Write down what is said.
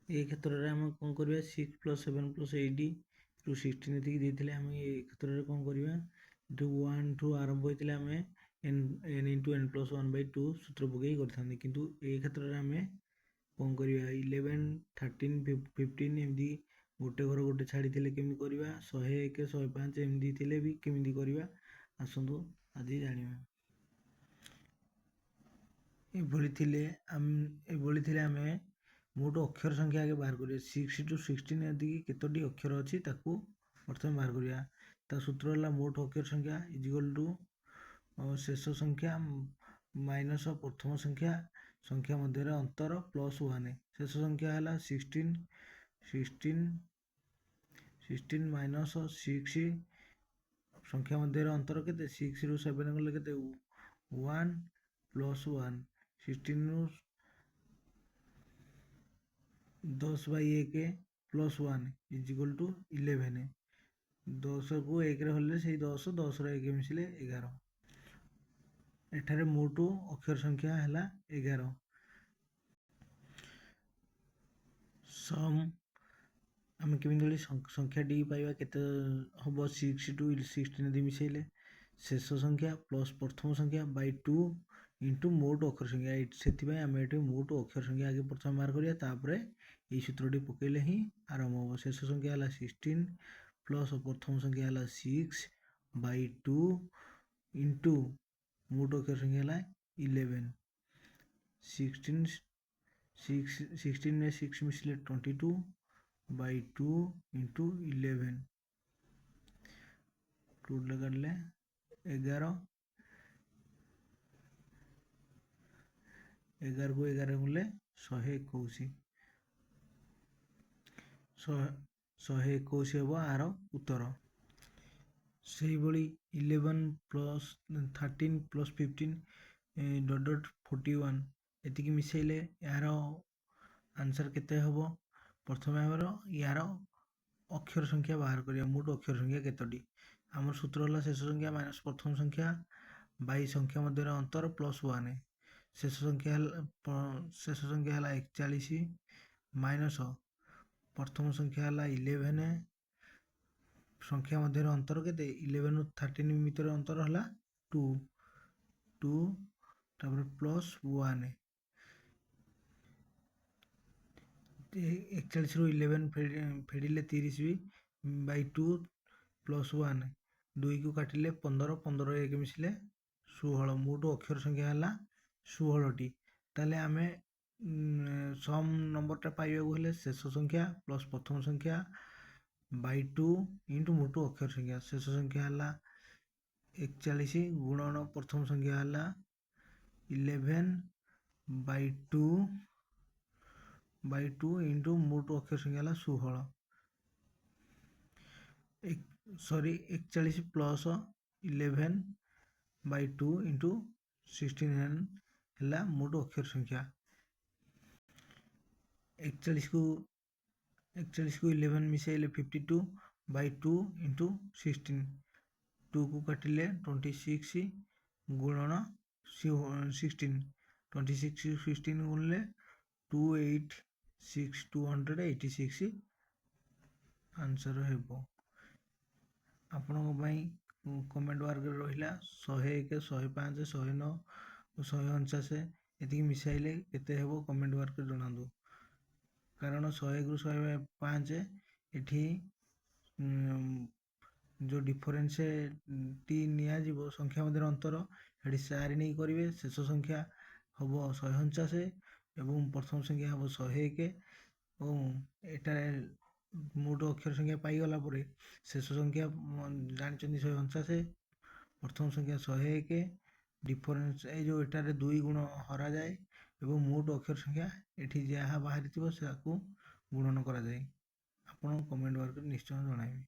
এই ক্ষেত্ରରେ ଆମେ କ'ଣ କରିବା 6 + 7 + 8 ରୁ 16 ଏତିକି ଦେଇଥିଲେ ଆମେ ଏ କ୍ଷେତ୍ରରେ କ'ଣ କରିବା ଯୋଉ 1 ଠୁ ଆରମ୍ଭ ହୋଇଥିଲେ ଆମେ n × n + 1/2 ସୂତ୍ର ପକେଇ କରିଥାନ୍ତେ, କିନ୍ତୁ এই କ୍ଷେତ୍ରରେ ଆମେ କ'ଣ କରିବା 11 13 15 ଏମିତି ଗୋଟେ ଘର ଗୋଟେ ଛାଡ଼ିଥିଲେ କେମିତି କରିବା, 101 105 ଏମିତି ଥିଲେ ବି କେମିତି କରିବା, ଆସନ୍ତୁ ଆଜି ଜାଣିବା। ଏଭଳି ଥିଲେ ଆମେ ମୋଟ ଅକ୍ଷର ସଂଖ୍ୟା ଆଗେ ବାହାର କରିବା। 6 ରୁ 16 ଏତିକି କେତୋଟି ଅକ୍ଷର ଅଛି ତାକୁ ପ୍ରଥମେ ବାହାର କରିବା। ତା ସୂତ୍ର ହେଲା ମୋଟ ଅକ୍ଷର ସଂଖ୍ୟା = ଶେଷ ସଂଖ୍ୟା ମାଇନସ୍ ପ୍ରଥମ ସଂଖ୍ୟା ମଧ୍ୟରେ ଅନ୍ତର +1। ଶେଷ ସଂଖ୍ୟା ହେଲା 16 ମାଇନସ୍ 6 ସଂଖ୍ୟା ମଧ୍ୟରେ ଅନ୍ତର କେତେ, 6 ରୁ 7 ଗଲେ କେତେ 1 +1। 16 ରୁ 10/1 +1 = 11। 10 କୁ 1 ରେ ହଲେ ସେଇ 10, 10 ର 1 ମିଶିଲେ 11। ଏଠାରେ ମୋଟ ଅକ୍ଷର ସଂଖ୍ୟା ହେଲା 11। ସମ୍ ଆମେ କେମିତି ସଂଖ୍ୟାଟି ପାଇବା, କେତେ ହବ 6 ରୁ 16 ଯଦି ମିଶେଇଲେ ଶେଷ ସଂଖ୍ୟା ପ୍ଲସ୍ ପ୍ରଥମ ସଂଖ୍ୟା ବାଇ 2 ଇଣ୍ଟୁ ମୋଟ ଅକ୍ଷର ସଂଖ୍ୟା। ସେଥିପାଇଁ ଆମେ ଏଠି ମୋଟ ଅକ୍ଷର ସଂଖ୍ୟା ଆଗେ ପ୍ରଥମେ ବାହାର କରିବା, ତାପରେ এই ସୂତ୍ରଟି ପକେଇଲେ ହିଁ ଆରମ୍ଭ ହେବ। ଶେଷ ସଂଖ୍ୟା ହେଲା 16 ପ୍ଲସ୍ ପ୍ରଥମ ସଂଖ୍ୟା ହେଲା 6/2 ଇଣ୍ଟୁ ମୋଟ ଅକ୍ଷର ସଂଖ୍ୟା ହେଲା 11। 16 ରେ 6 ମିଶିଲେ 22/2 ଇଣ୍ଟୁ 11। 2 କାଟିଲେ 11। 11 କୁ 11 ଗଲେ 121। 121 ହେବ ଆର ଉତ୍ତର। ସେଇଭଳି 11 + 13 + 15 .41 ଏତିକି ମିଶେଇଲେ ଏହାର ଆନ୍ସର କେତେ ହେବ? ପ୍ରଥମେ ଆମର ୟାର ଅକ୍ଷର ସଂଖ୍ୟା ବାହାର କରିବା। ମୋଟ ଅକ୍ଷର ସଂଖ୍ୟା କେତୋଟି? ଆମର ସୂତ୍ର ହେଲା ଶେଷ ସଂଖ୍ୟା ମାଇନସ୍ ପ୍ରଥମ ସଂଖ୍ୟା ବାଇ ସଂଖ୍ୟା ମଧ୍ୟରେ ଅନ୍ତର +1। ଶେଷ ସଂଖ୍ୟା ହେଲା 41 ମାଇନସ୍ ପ୍ରଥମ ସଂଖ୍ୟା ହେଲା 11। ସଂଖ୍ୟା ମଧ୍ୟରେ ଅନ୍ତର କେତେ? 11 ରୁ 13 ଭିତରେ ଅନ୍ତର ହେଲା 2 ତାପରେ +1। 41 ରୁ 11 ଫେଡ଼ିଲେ 30/2 +1। 2 କୁ କାଟିଲେ 15, 15 1 ମିଶିଲେ 16। ମୋଟ ଅକ୍ଷର ସଂଖ୍ୟା ହେଲା 16ଟି। ତାହେଲେ ଆମେ ସମ୍ ନମ୍ବରଟା ପାଇବାକୁ ହେଲେ ଶେଷ ସଂଖ୍ୟା ପ୍ଲସ୍ ପ୍ରଥମ ସଂଖ୍ୟା ବାଇ 2 ଇଣ୍ଟୁ ମୋଟ ଅକ୍ଷର ସଂଖ୍ୟା। ଶେଷ ସଂଖ୍ୟା ହେଲା 41 ଗୁଣନ ପ୍ରଥମ ସଂଖ୍ୟା ହେଲା 11/2 ଇଣ୍ଟୁ ମୋଟ ଅକ୍ଷର ସଂଖ୍ୟା ହେଲା 16। 41 ପ୍ଲସ୍ 11/2 ଇଣ୍ଟୁ 16 ହେଲା ମୋଟ ଅକ୍ଷର ସଂଖ୍ୟା। 41 କୁ 11 ମିଶାଇଲେ 52/2 ଇଣ୍ଟୁ 16। 2 କୁ କାଟିଲେ 26 ଗୁଣନ 16। 26 କୁ 16 ଗୁଣିଲେ 286 ଆନ୍ସର ହେବ। ଆପଣଙ୍କ ପାଇଁ କମେଣ୍ଟ ମାର୍କରେ ରହିଲା 101 105 109 ଓ 149 ଏତିକି ମିଶାଇଲେ କେତେ ହେବ କମେଣ୍ଟ ମାର୍କରେ ଜଣାନ୍ତୁ। କାରଣ 101 ରୁ 105 ଏଠି ଯେଉଁ ଡିଫରେନ୍ସଟି ନିଆଯିବ ସଂଖ୍ୟା ମଧ୍ୟରେ ଅନ୍ତର, ସେଠି 4 ନେଇ କରିବେ। ଶେଷ ସଂଖ୍ୟା ହେବ 149 ଏବଂ ପ୍ରଥମ ସଂଖ୍ୟା ହେବ 101 ଏବଂ ଏଠାରେ ମୋଟ ଅକ୍ଷର ସଂଖ୍ୟା ପାଇଗଲା ପରେ ଶେଷ ସଂଖ୍ୟା ଜାଣିଛନ୍ତି 149, ପ୍ରଥମ ସଂଖ୍ୟା 101, ଡିଫରେନ୍ସ ଏଇ ଯେଉଁ ଏଠାରେ 2 ଗୁଣ ହରାଯାଏ ଏବଂ ମୋଟ ଅକ୍ଷର ସଂଖ୍ୟା ଏଠି ଯାହା ବାହାରିଥିବ ତାକୁ ଗୁଣନ କରାଯାଏ। ଆପଣ କମେଣ୍ଟ ମାର୍କରେ ନିଶ୍ଚୟ ଜଣାଇବେ।